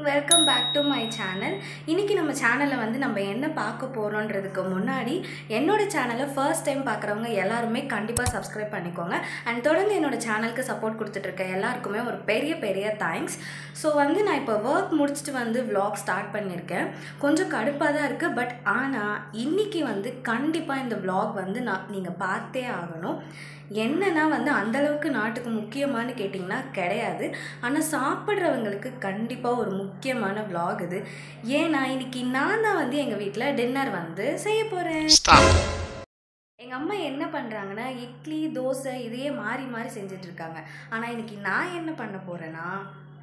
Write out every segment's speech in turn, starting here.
Welcome back to my channel. இன்றைக்கி நம்ம சேனலில் வந்து நம்ம என்ன பார்க்க போகிறோன்றதுக்கு முன்னாடி என்னோட சேனலை ஃபர்ஸ்ட் டைம் பார்க்குறவங்க எல்லாருமே கண்டிப்பாக சப்ஸ்கிரைப் பண்ணிக்கோங்க. அண்ட் தொடர்ந்து என்னோடய சேனலுக்கு சப்போர்ட் கொடுத்துட்ருக்க எல்லாருக்குமே ஒரு பெரிய தேங்க்ஸ். ஸோ வந்து நான் இப்போ ஒர்க் முடிச்சுட்டு வந்து vlog ஸ்டார்ட் பண்ணியிருக்கேன். கொஞ்சம் கடுப்பாக தான் இருக்குது. பட் ஆனால் இன்றைக்கி வந்து கண்டிப்பாக இந்த vlog வந்து நீங்கள் பார்த்தே ஆகணும். என்னன்னா வந்து அந்தளவுக்கு நாட்டுக்கு முக்கியமானு கேட்டிங்கன்னா கிடையாது. ஆனால் சாப்பிட்றவங்களுக்கு கண்டிப்பாக ஒரு முக்கியமான vlog இது. ஏன்னா இன்னைக்கு நான் தான் வந்து எங்கள் வீட்டில் டின்னர் வந்து செய்ய போகிறேன். எங்கள் அம்மா என்ன பண்ணுறாங்கன்னா இட்லி தோசை இதையே மாறி மாறி செஞ்சிட்ருக்காங்க. ஆனால் இன்னைக்கு நான் என்ன பண்ண போகிறேன்னா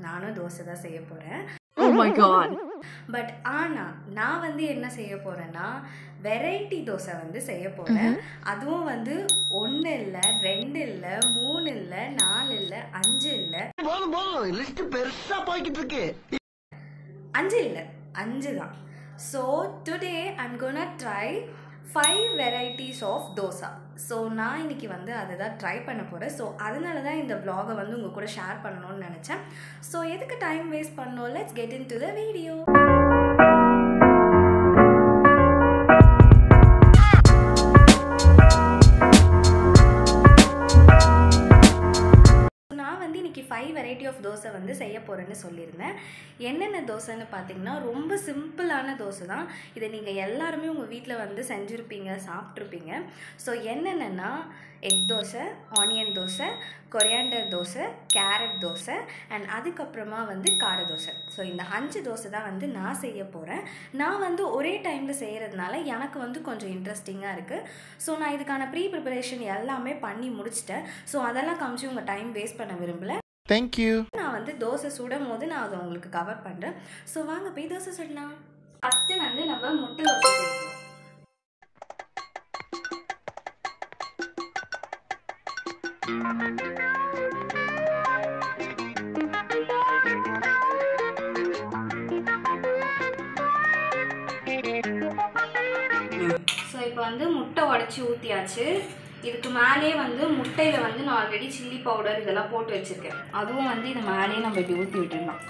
நானும் தோசை தான் செய்ய போகிறேன். Oh my god. பட் ஆனால் நான் வந்து என்ன செய்ய போகிறேன்னா வெரைட்டி தோசை வந்து செய்ய போகிறேன். அதுவும் வந்து 1 இல்லை 2 இல்லை 3 இல்லை 4 இல்லை 5 இல்லை 5 இல்லை 5 தான். So today I'm gonna try 5 varieties of dosa. So நான் இன்னைக்கு வந்து அதை தான் ட்ரை பண்ண போகிறேன். ஸோ அதனால தான் இந்த vlog-ஐ வந்து உங்கள் கூட ஷேர் பண்ணணும்னு நினச்சேன். ஸோ எதுக்கு டைம் வேஸ்ட் பண்ணோம், let's get in to the video. நான் வந்து இன்றைக்கி 5 வெரைட்டி ஆஃப் தோசை வந்து செய்ய போகிறேன்னு சொல்லியிருந்தேன். என்னென்ன தோசைன்னு பார்த்தீங்கன்னா ரொம்ப சிம்பிளான தோசை தான். இதை நீங்கள் எல்லாருமே உங்கள் வீட்டில் வந்து செஞ்சுருப்பீங்க, சாப்பிட்ருப்பீங்க. ஸோ என்னென்னா egg dosa, onion dosa, coriander dosa, carrot dosa and அதுக்கப்புறமா வந்து கார தோசை. ஸோ இந்த 5 தோசை தான் வந்து நான் செய்ய போகிறேன். நான் வந்து ஒரே டைமில் செய்கிறதுனால எனக்கு வந்து கொஞ்சம் இன்ட்ரெஸ்டிங்காக இருக்குது. ஸோ நான் இதுக்கான ப்ரிப்பரேஷன் எல்லாமே பண்ணி முடிச்சிட்டேன். ஸோ அதெல்லாம் காமிச்சு உங்கள் டைம் வேஸ்ட் பண்ண விரும்பலை. Thank you. நான் வந்து தோசை சுடும் போது நான் அதை உங்களுக்கு கவர் பண்ணுறேன். ஸோ வாங்க போய் தோசை சுடலாம். ஃபஸ்ட்டு வந்து நம்ம முட்டை தோசை செய்யணும். ஸோ இப்போ வந்து முட்டை உடச்சி ஊற்றியாச்சு. இதுக்கு மேலே வந்து முட்டையில் வந்து நான் ஆல்ரெடி சில்லி பவுடர் இதெல்லாம் போட்டு வச்சுருக்கேன். அதுவும் வந்து இது மேலேயே நம்ம இப்படி ஊற்றி விட்டுடலாம்.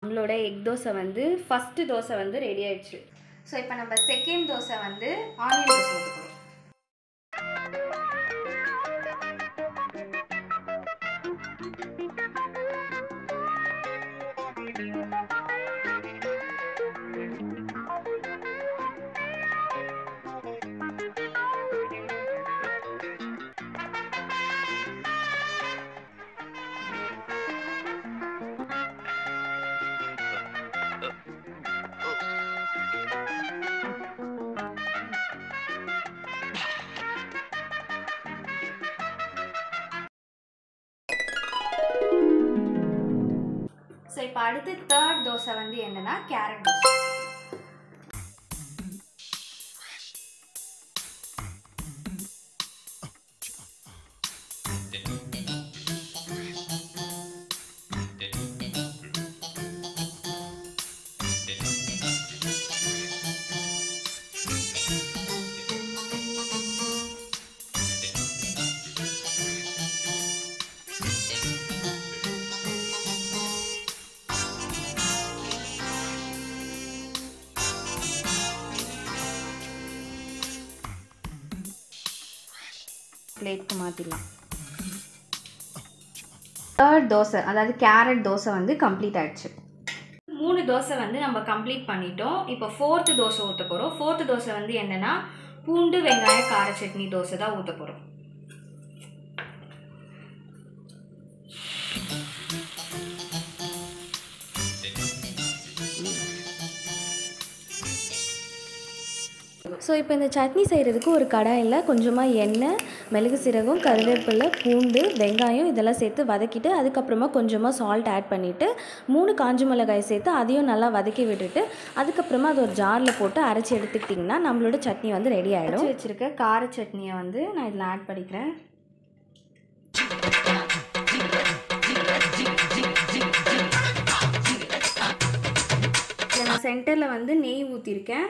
நம்மளோட எக் தோசை வந்து ஃபஸ்ட்டு தோசை வந்து ரெடி ஆயிடுச்சு. ஸோ இப்போ நம்ம செகண்ட் தோசை வந்து ஆனியன் தோசை ஊற்றுக்கிறோம். ஸோ இப்போ அடுத்து தேர்ட் தோசை வந்து என்னன்னா கேரட் தோசை. பிளேட்க்கு மாற்றிடலாம். தேர்ட் தோசை அதாவது கேரட் தோசை வந்து கம்ப்ளீட் ஆகிடுச்சு. 3 தோசை வந்து நம்ம கம்ப்ளீட் பண்ணிட்டோம். இப்போ 4th தோசை ஊற்ற போகிறோம். 4th தோசை வந்து என்னென்னா பூண்டு வெங்காய கார சட்னி தோசை தான் ஊற்ற போகிறோம். ஸோ இப்போ இந்த சட்னி செய்கிறதுக்கு ஒரு கடாயில் கொஞ்சமாக எண்ணெய், மிளகு சீரகம், கருவேப்பிலை, பூண்டு, வெங்காயம் இதெல்லாம் சேர்த்து வதக்கிட்டு அதுக்கப்புறமா கொஞ்சமாக சால்ட் ஆட் பண்ணிவிட்டு 3 காஞ்ச மிளகாய் சேர்த்து அதையும் நல்லா வதக்கி விட்டுட்டு அதுக்கப்புறமா அது ஒரு ஜாரில் போட்டு அரைச்சி எடுத்துக்கிட்டிங்கன்னா நம்மளோட சட்னி வந்து ரெடி ஆகிடும். வச்சுருக்க கார சட்னியை வந்து நான் இதில் ஆட் பண்ணிக்கிறேன். சென்டரில் வந்து நெய் ஊற்றிருக்கேன்.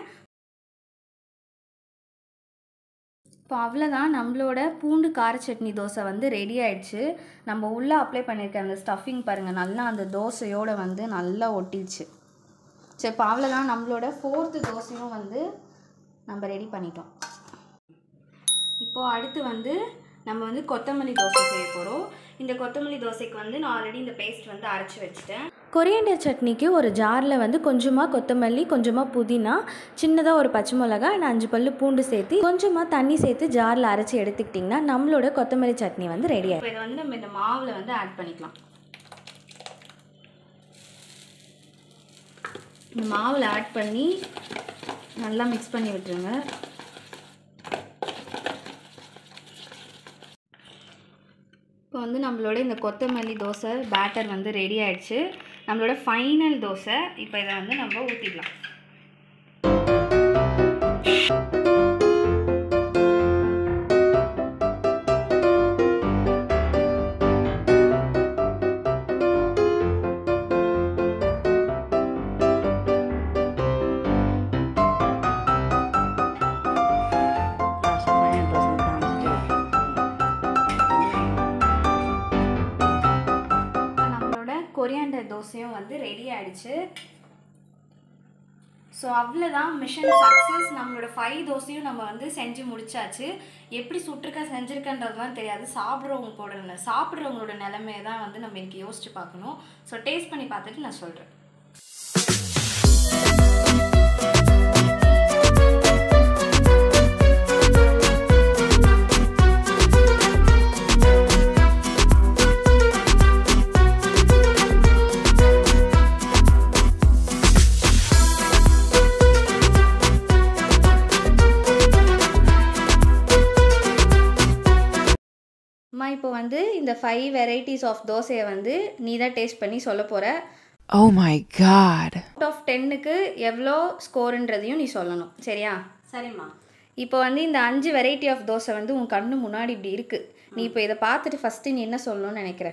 இப்போ அவ்வளோதான், நம்மளோட பூண்டு கார சட்னி தோசை வந்து ரெடி ஆயிடுச்சு. நம்ம உள்ளே அப்ளை பண்ணியிருக்க அந்த ஸ்டஃபிங் பாருங்கள், நல்லா அந்த தோசையோடு வந்து நல்லா ஒட்டிடுச்சு. சரி, இப்போ அவ்வளோதான், நம்மளோட 4th தோசையும் வந்து நம்ம ரெடி பண்ணிட்டோம். இப்போது அடுத்து வந்து நம்ம வந்து கொத்தமல்லி தோசை செய்ய போகிறோம். இந்த கொத்தமல்லி தோசைக்கு வந்து நான் ஆல்ரெடி இந்த பேஸ்ட் வந்து அரைச்சி வச்சுட்டேன். கொரியண்டர் சட்னிக்கு ஒரு ஜாரில் வந்து கொஞ்சமாக கொத்தமல்லி, கொஞ்சமாக புதினா, சின்னதாக ஒரு பச்சை மிளகா, 5 பல்லு பூண்டு சேர்த்து கொஞ்சமாக தண்ணி சேர்த்து ஜாரில் அரைச்சி எடுத்துக்கிட்டிங்கன்னா நம்மளோட கொத்தமல்லி சட்னி வந்து ரெடி ஆகிடும். இதை வந்து நம்ம இந்த மாவில் வந்து ஆட் பண்ணிக்கலாம். இந்த மாவில் ஆட் பண்ணி நல்லா மிக்ஸ் பண்ணி விட்டுருங்க. இப்போ வந்து நம்மளோட இந்த கொத்தமல்லி தோசை பேட்டர் வந்து ரெடி ஆயிடுச்சு. நம்மளோட ஃபைனல் தோசை. இப்போ இதை வந்து நம்ம ஊற்றிடலாம். கொரியாண்டர் தோசையும் வந்து ரெடி ஆயிடுச்சு. ஸோ அவ்வளோதான், மிஷன் சக்ஸஸ். நம்மளோட 5 தோசையும் நம்ம வந்து செஞ்சு முடிச்சாச்சு. எப்படி சுட்டிருக்க செஞ்சுருக்கன்றதுலாம் தெரியாது, சாப்பிட்றவங்களோட நிலைமையை தான் வந்து நம்ம இன்னைக்கு யோசிச்சு பார்க்கணும். ஸோ டேஸ்ட் பண்ணி பார்த்துட்டு நான் சொல்கிறேன். இப்போ வந்து இந்த 5 வெரைட்டிஸ் ஆஃப் தோசையை வந்து நீ தான் டேஸ்ட் பண்ணி சொல்ல போகிற. Oh my god. Out of 10க்கு எவ்வளோ ஸ்கோருன்றதையும் நீ சொல்லணும், சரியா? சரிம்மா. இப்போ வந்து இந்த 5 வெரைட்டி ஆஃப் தோசை வந்து உன் கண்ணு முன்னாடி இப்படி இருக்குது. நீ இப்போ இதை பார்த்துட்டு ஃபஸ்ட்டு நீ என்ன சொல்லணும்னு நினைக்கிற?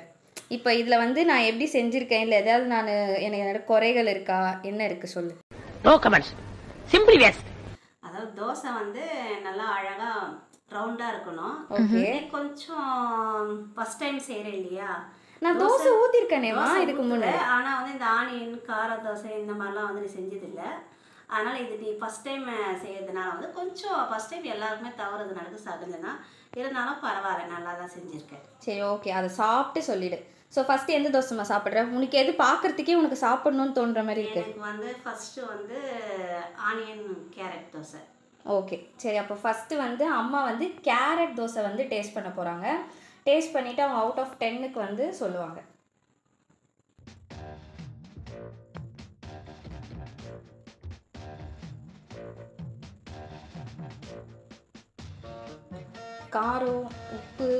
இப்போ இதில் வந்து நான் எப்படி செஞ்சுருக்கேன், இல்லை ஏதாவது எனக்கு குறைகள் இருக்கா, என்ன இருக்குது சொல்லு. No comments, simply waste. அதாவது தோசை வந்து நல்லா அழகாக ரவுண்டாக இருக்கணும். ஓகே, கொஞ்சம் ஃபஸ்ட் டைம் செய்கிறேன் இல்லையா, நான் தோசை ஊற்றிருக்கேனேம்மா இதுக்கு முன்னாடி. ஆனால் வந்து இந்த ஆனியன் கார தோசை இந்த மாதிரிலாம் வந்து நீ செஞ்சதில்லை. அதனால் இது நீ ஃபஸ்ட் டைம் செய்யறதுனால வந்து கொஞ்சம் ஃபஸ்ட் டைம் எல்லாருக்குமே தவறுது நடக்கு சகஜம்னா, இருந்தாலும் பரவாயில்ல, நல்லா தான் செஞ்சுருக்கேன். சரி, ஓகே, அதை சாப்பிட்டு சொல்லிவிடு. ஸோ ஃபஸ்ட்டு எந்த தோசைமா சாப்பிட்ற? உனக்கு எது பார்க்குறதுக்கே உனக்கு சாப்பிட்ணுன்னு தோன்ற மாதிரி இருக்குது? எனக்கு வந்து ஃபஸ்ட்டு வந்து ஆனியன் கேரட் தோசை. ஓகே, சரி, அப்போ ஃபஸ்ட்டு வந்து அம்மா வந்து கேரட் தோசை வந்து டேஸ்ட் பண்ண போகிறாங்க. டேஸ்ட் பண்ணிவிட்டு அவங்க அவுட் ஆஃப் 10க்கு வந்து சொல்லுவாங்க. காரம், உப்பு,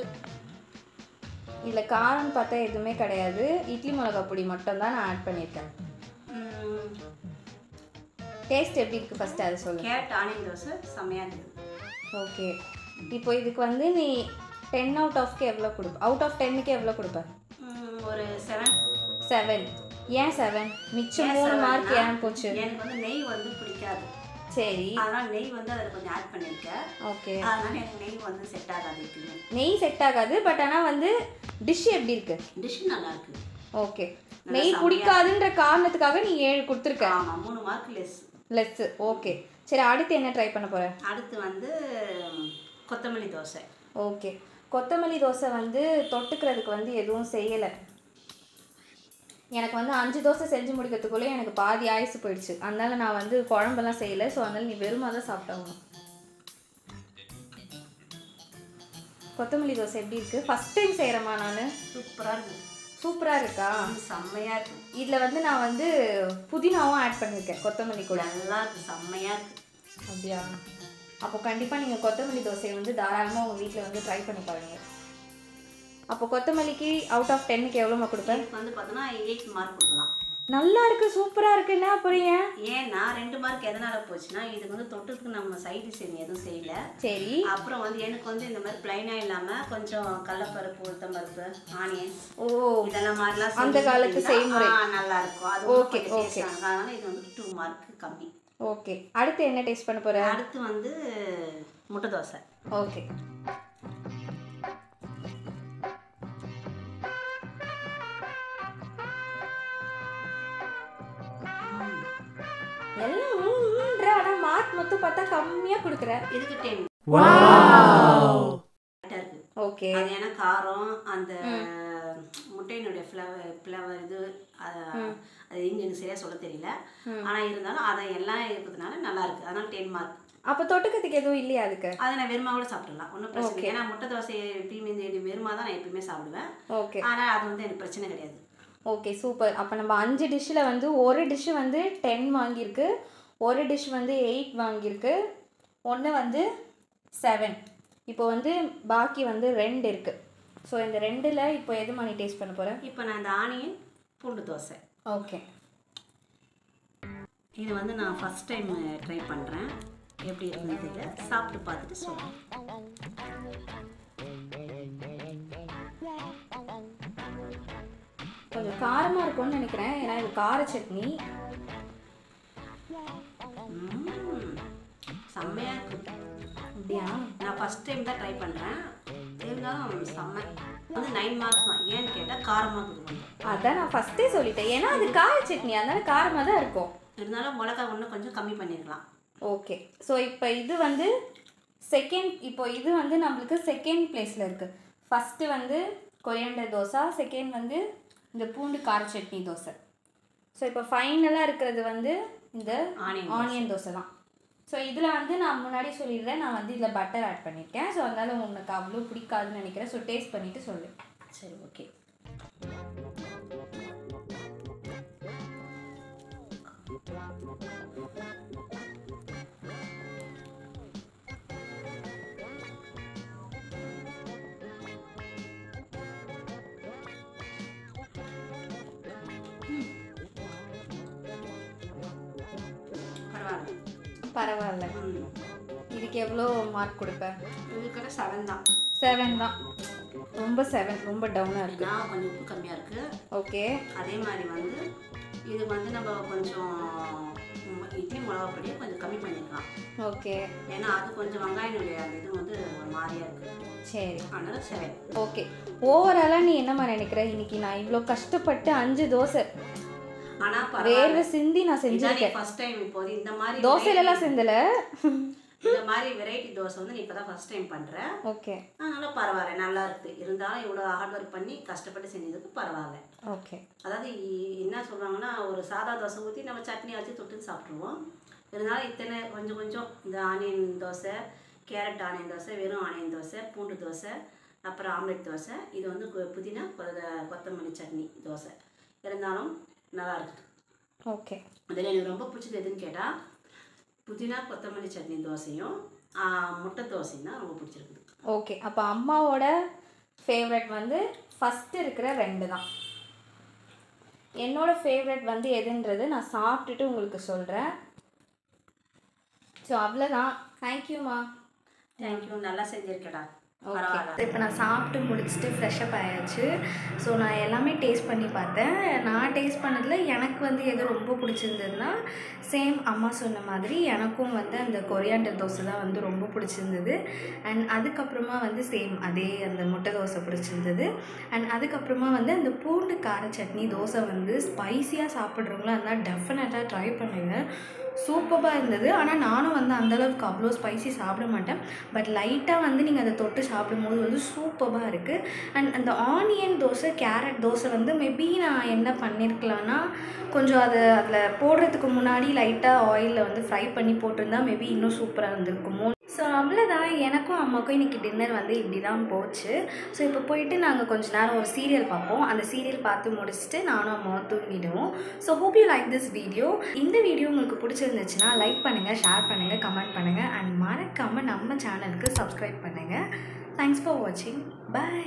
இதில் காரம்னு பார்த்தா எதுவுமே கிடையாது, இட்லி மிளகா பொடி மட்டும்தான் நான் ஆட் பண்ணியிருக்கேன். டேஸ்ட் எப்படி இருக்குது ஃபஸ்ட்டு அதை சொல்லு. கேரட் ஆனியன் தோசை செம்மையாக இருக்குது. ஓகே, இப்போ இதுக்கு வந்து நீ 10 அவுட் ஆஃப்க்கு எவ்வளோ கொடுப்ப? அவுட் ஆஃப் 10க்கு எவ்வளோ கொடுப்ப? ஒரு 7. 7. ஏன் 7? மிச்சம் 3 மார்க் ஏன் போச்சு? எனக்கு வந்து நெய் வந்து பிடிக்காது. சரி, அதனால் நெய் வந்து அதில் கொஞ்சம் ஆட் பண்ணியிருக்கேன். ஓகே, அதனால் எனக்கு நெய் வந்து செட் ஆகாது. எப்பயுமே நெய் செட் ஆகாது, பட் ஆனால் வந்து டிஷ் எப்படி இருக்கு? டிஷ் நல்லா இருக்கு. ஓகே, நெய் பிடிக்காதுன்ற காரணத்துக்காக நீ 7 கொடுத்துருக்க. ஆமாம், 3 மார்க் லெஸ். ஓகே, சரி, அடுத்து என்ன ட்ரை பண்ண போகிற? அடுத்து வந்து கொத்தமல்லி தோசை. ஓகே, கொத்தமல்லி தோசை வந்து தொட்டுக்கிறதுக்கு வந்து எதுவும் செய்யலை. எனக்கு வந்து 5 தோசை செஞ்சு முடிக்கிறதுக்குள்ளே எனக்கு பாதி ஆயுசு போயிடுச்சு. அதனால நான் வந்து குழம்பெல்லாம் செய்யலை. ஸோ அதனால நீ வெறுமாக தான் சாப்பிட்டாகணும். கொத்தமல்லி தோசை எப்படி இருக்குது? ஃபஸ்ட் டைம் செய்கிறேம்மா நான். சூப்பராக இருக்குது. சூப்பராக இருக்கா? செம்மையாக இருக்குது. இதில் வந்து நான் வந்து புதினாவும் ஆட் பண்ணியிருக்கேன் கொத்தமல்லி கூட. நல்லா இருக்குது, செம்மையாக இருக்குது. அப்படியா? அப்போ கண்டிப்பாக நீங்கள் கொத்தமல்லி தோசையை வந்து தாராளமாக உங்கள் வீட்டில் வந்து ட்ரை பண்ணி பாருங்கள். அப்போ கொத்தமல்லிக்கு அவுட் ஆஃப் 10க்கு எவ்வளோமா கொடுப்பேன்? வந்து பார்த்தோன்னா 8 மார்க் கொடுக்கலாம். நல்லா இருக்குது, சூப்பராக இருக்குன்னா அப்புறம் ஏன்? ஏன்னா 2 மார்க் எதனால் போச்சுன்னா, இதுக்கு வந்து தொட்டுக்கு நம்ம சைட் டிஷ் எதுவும் செய்யலை. சரி, அப்புறம் வந்து எனக்கு வந்து இந்த மாதிரி பிளைனாக இல்லாமல் கொஞ்சம் கடலைப்பருப்பு, உளுத்தம்பருப்பு, ஆனியன், இதெல்லாம் மாதிரிலாம் அந்த காலத்து செய்முறை நல்லா இருக்கும். அது ஓகே ஓகே, அதனால இது வந்து 2 மார்க் கம்மி. ஓகே, அடுத்து என்ன டேஸ்ட் பண்ண போகிற? அடுத்து வந்து முட்டை தோசை. ஓகே. எல்லாம் ஆனால் மார்க் மொத்தம் பார்த்தா கம்மியாக கொடுக்குற. இதுக்கு 10. ஓகே. அது ஏன்னா காரம் அந்த முட்டையினுடைய ஃப்ளவர் இது அது இங்கே சரியாக சொல்ல தெரியல. ஆனால் இருந்தாலும் அதை எல்லாம் இருக்கிறதுனால நல்லா இருக்குது. அதனால 10 மார்க். அப்போ தொட்டுக்கிறதுக்கு எதுவும் இல்லையா அதுக்கு? அதை நான் வெறுமாவோட சாப்பிடலாம், ஒன்றும் பிரச்சனை இல்லை. ஏன்னா முட்டை தோசை எப்பயுமே இந்த வெறுமா தான் நான் எப்பயுமே சாப்பிடுவேன். ஓகே. ஆனால் அது வந்து எனக்கு பிரச்சனை கிடையாது. Okay, super. அப்போ நம்ம 5 டிஷ்ஷில் வந்து ஒரு டிஷ்ஷு வந்து 10 வாங்கியிருக்கு, ஒரு டிஷ் வந்து 8 வாங்கியிருக்கு, ஒன்று வந்து 7. இப்போ வந்து பாக்கி வந்து 2 இருக்குது. ஸோ இந்த 2ல் இப்போ எது மணி டேஸ்ட் பண்ண போகிறேன்? இப்போ நான் இந்த ஆனியன் பூண்டு தோசை. ஓகே. இது வந்து நான் ஃபஸ்ட் டைம் ட்ரை பண்ணுறேன். எப்படி இருக்குன்னு தெரியல, சாப்பிட்டு பார்த்துட்டு சொல்லுவேன். கொஞ்சம் காரமாக இருக்கும்னு நினைக்கிறேன், ஏன்னா இது கார சட்னி. செம்மையாக இருக்குது. அப்படியா? நான் ஃபஸ்ட் டைம் தான் ட்ரை பண்ணுறேன். இருந்தாலும் செம்ம வந்து 9 மார்க்ஸ் தான். ஏன்னு கேட்டால் காரமாக இருக்குது. அதான் நான் ஃபஸ்ட்டே சொல்லிட்டேன், ஏன்னா அது கார சட்னி, அதனால காரமாக தான் இருக்கும். இருந்தாலும் மிளகா ஒன்று கொஞ்சம் கம்மி பண்ணிடலாம். ஓகே. ஸோ இப்போ இது வந்து செகண்ட், இப்போ இது வந்து நம்மளுக்கு செகண்ட் பிளேஸில் இருக்குது. ஃபஸ்ட்டு வந்து கொரியாண்டர் தோசை, செகண்ட் வந்து இந்த பூண்டு கார சட்னி தோசை. ஸோ இப்போ ஃபைனலாக இருக்கிறது வந்து இந்த ஆனியன் தோசை தான். ஸோ இதில் வந்து நான் முன்னாடி சொல்லிடுறேன், நான் வந்து இதில் பட்டர் ஆட் பண்ணியிருக்கேன். ஸோ அதனால உனக்கு அவ்வளோ பிடிக்காதுன்னு நினைக்கிறேன். ஸோ டேஸ்ட் பண்ணிவிட்டு சொல்லு. சரி, ஓகே. பரவாயில்ல. இதுக்கு எவ்வளோ மார்க் கொடுப்பேன்? இதுக்கிட்ட 7 தான். 7 தான். ரொம்ப 7 ரொம்ப டவுனாக இருக்குது. நான் கொஞ்சம் உப்பு கம்மியாக இருக்குது. ஓகே. அதே மாதிரி வந்து இது வந்து நம்ம கொஞ்சம் இட்லி மிளகாப்பொடியை கொஞ்சம் கம்மி பண்ணிக்கலாம். ஓகே. ஏன்னா அது கொஞ்சம் வெங்காயனுடைய அந்த இது வந்து ஒரு மாதிரியாக இருக்குது. சரி, அதனால 7. ஓகே. ஓவராலாக நீ என்னம்மா நினைக்கிற? இன்னைக்கு நான் இவ்வளோ கஷ்டப்பட்டு 5 தோசை ஆனால் வேர்வை சிந்தி நான் செஞ்சுருக்கேன். ஃபர்ஸ்ட் டைம் இப்போது இந்த மாதிரி தோசையிலலாம் செஞ்சல, இந்த மாதிரி வெரைட்டி தோசை வந்து நீ இப்போ தான் ஃபர்ஸ்ட் டைம் பண்ணுறேன். ஓகே. அதனால பரவாயில்ல, நல்லா இருக்குது. இருந்தாலும் இவ்வளோ ஹார்ட் ஒர்க் பண்ணி கஷ்டப்பட்டு செஞ்சதுக்கு பரவாயில்ல. ஓகே. அதாவது என்ன சொல்கிறாங்கன்னா, ஒரு சாதா தோசை ஊற்றி நம்ம சட்னி வச்சு தொட்டு சாப்பிட்ருவோம். இருந்தாலும் இத்தனை கொஞ்சம் கொஞ்சம் இந்த onion dosa, carrot onion dosa, வெறும் ஆனியன் தோசை, பூண்டு தோசை, அப்புறம் ஆம்லெட் தோசை, இது வந்து புதினா கொத்தமல்லி சட்னி தோசை. இருந்தாலும் நல்லா இருக்குது. ஓகே. அதில் எனக்கு ரொம்ப பிடிச்சது எதுன்னு கேட்டால் புதினா கொத்தமல்லி சட்னி தோசையும் முட்டை தோசையும் தான் ரொம்ப பிடிச்சிருக்குது. ஓகே. அப்போ அம்மாவோட ஃபேவரட் வந்து ஃபஸ்ட்டு இருக்கிற 2 தான். என்னோட ஃபேவரட் வந்து எதுன்றது நான் சாப்பிட்டுட்டு உங்களுக்கு சொல்கிறேன். ஸோ அவ்வளோதான். தேங்க்யூம்மா. தேங்க்யூ, நல்லா செஞ்சுருக்கேடா. ஓகே. இப்போ நான் சாப்பிட்டு முடிச்சுட்டு ஃப்ரெஷ்அப் ஆயாச்சு. ஸோ நான் எல்லாமே டேஸ்ட் பண்ணி பார்த்தேன். நான் டேஸ்ட் பண்ணதில் எனக்கு வந்து எது ரொம்ப பிடிச்சிருந்ததுன்னா, சேம் அம்மா சொன்ன மாதிரி எனக்கும் வந்து அந்த கொரியாண்டர் தோசை தான் வந்து ரொம்ப பிடிச்சிருந்தது. அண்ட் அதுக்கப்புறமா வந்து சேம் அதே அந்த முட்டை தோசை பிடிச்சிருந்தது. அண்ட் அதுக்கப்புறமா வந்து அந்த பூண்டு கார சட்னி தோசை வந்து ஸ்பைஸியாக சாப்பிட்றவங்களும் இருந்தால் டெஃபினட்டாக ட்ரை பண்ணுங்கள். சூப்பராக இருந்தது. ஆனால் நானும் வந்து அந்தளவுக்கு அவ்வளோ ஸ்பைசி சாப்பிட மாட்டேன். பட் லைட்டாக வந்து நீங்கள் அதை தொட்டு சாப்பிடும்போது வந்து சூப்பராக இருக்குது. அண்ட் அந்த ஆனியன் தோசை, கேரட் தோசை வந்து மேபி நான் என்ன பண்ணியிருக்கலான்னா, கொஞ்சம் அதில் போடுறதுக்கு முன்னாடி லைட்டாக ஆயிலில் வந்து ஃப்ரை பண்ணி போட்டிருந்தா மேபி இன்னும் சூப்பராக இருந்திருக்குமோ. ஸோ அவ்வளோதான். எனக்கும் அம்மாவுக்கும் இன்றைக்கி டின்னர் வந்து இப்படி தான் போச்சு. ஸோ இப்போ போயிட்டு நாங்கள் கொஞ்ச நேரம் ஒரு சீரியல் பார்ப்போம். அந்த சீரியல் பார்த்து முடிச்சுட்டு நானும் அம்மாவும் தூங்கிடுவோம். So hope you like this video. இந்த வீடியோ உங்களுக்கு பிடிச்சிருந்துச்சுன்னா லைக் பண்ணுங்கள், ஷேர் பண்ணுங்கள், கமெண்ட் பண்ணுங்கள். அண்ட் மறக்காமல் நம்ம சேனலுக்கு சப்ஸ்கிரைப் பண்ணுங்கள். தேங்க்ஸ் ஃபார் வாட்சிங். பை.